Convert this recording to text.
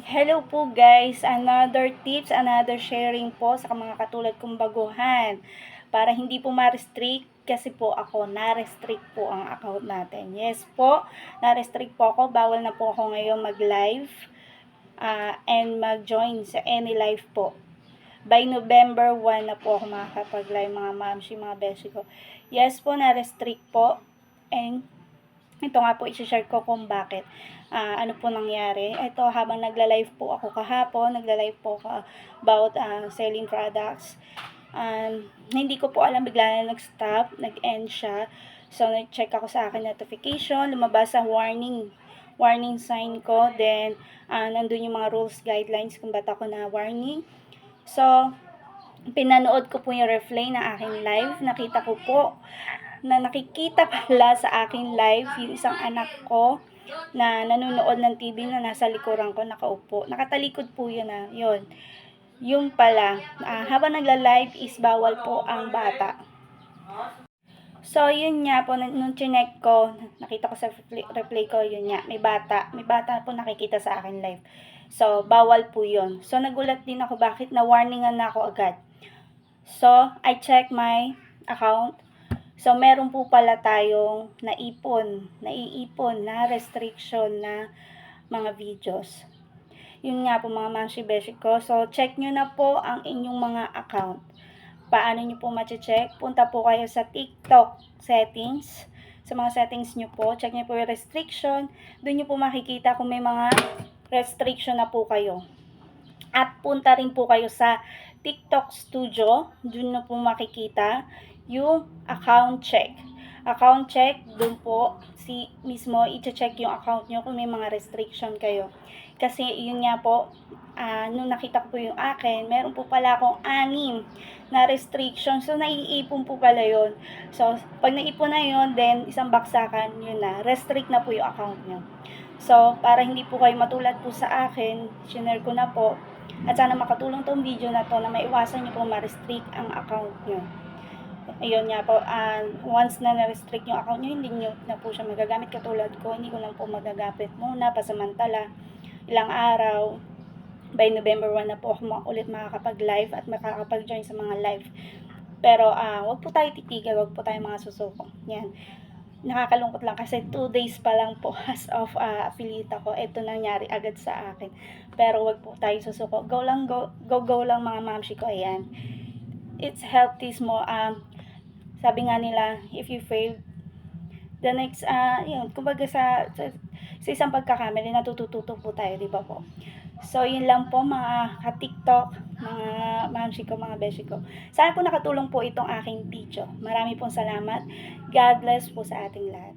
Hello po guys, another tips, another sharing po sa mga katulad kong baguhan. Para hindi po ma-restrict, kasi po ako, na-restrict po ang account natin. Yes po, na-restrict po ako, bawal na po ako ngayon mag-live and mag-join sa any live po. By November 1 na po ako makakapag-live mga mamshi, mga beshi ko. Yes po, na-restrict po. And ito nga po, i-share ko kung bakit. Ano po nangyari. Ito, habang nagla-live po ako kahapon, nagla-live po ako about selling products. Hindi ko po alam, bigla na nag-stop, nag-end siya. So, nag-check ako sa akin notification, lumabas ang warning sign ko. Then, nandun yung mga rules, guidelines kung ba't ako na warning. So, pinanood ko po yung replay na aking live. Nakita ko po na nakikita pala sa aking live yung isang anak ko na nanonood ng TV na nasa likuran ko nakaupo. Nakatalikod po yun yun. Yung pala, habang nagla-live is bawal po ang bata. So, yun nga po, nung chinek ko, nakita ko sa replay ko, yun nga, may bata po nakikita sa akin live. So, bawal po yun. So, nagulat din ako bakit na-warningan na ako agad. So, I check my account. So, meron po pala tayong naiipon na restriction na mga videos. Yun nga po mga mamshi beshi ko. So, check nyo na po ang inyong mga account. Paano nyo po ma-check? Punta po kayo sa TikTok settings. Sa mga settings nyo po, check nyo po yung restriction. Doon nyo po makikita kung may mga restriction na po kayo. At punta rin po kayo sa TikTok Studio. Doon na po makikita yung account check. Account check, doon po mismo i-check yung account nyo kung may mga restriction kayo. Kasi yun nga po, nung nakita ko po yung akin, meron po pala akong 6 na restriction. So, naiipon po pala yun. So, pag naipon na yun, then isang baksakan, yun na, restrict na po yung account nyo. So, para hindi po kayo matulad po sa akin, share ko na po. At sana makatulong tong video na to na maiwasan nyo po ma-restrict ang account nyo. Ayun nga po, once na na-restrict yung account nyo, hindi nyo na po siya magagamit katulad ko. Hindi ko lang po magagamit muna, pasamantala, ilang araw. By November 1 na po ako ulit makakapag-live at makakapag-join sa mga live. Pero, wag po tayo titigil, wag po tayo mga susuko. Yan. Nakakalungkot lang kasi 2 days pa lang po as of affiliate ako. Ito nangyari agad sa akin. Pero wag po tayo susuko. Go lang lang mga mamshi ko. Ayan. It's healthy mo. Sabi nga nila, if you fail, the next, yun, kumbaga sa isang pagkakamali, natututo po tayo, di ba po? So, yun lang po mga ka-TikTok, mga mamshi ko, mga beshi ko. Sana po nakatulong po itong aking video. Marami pong salamat. God bless po sa ating lahat.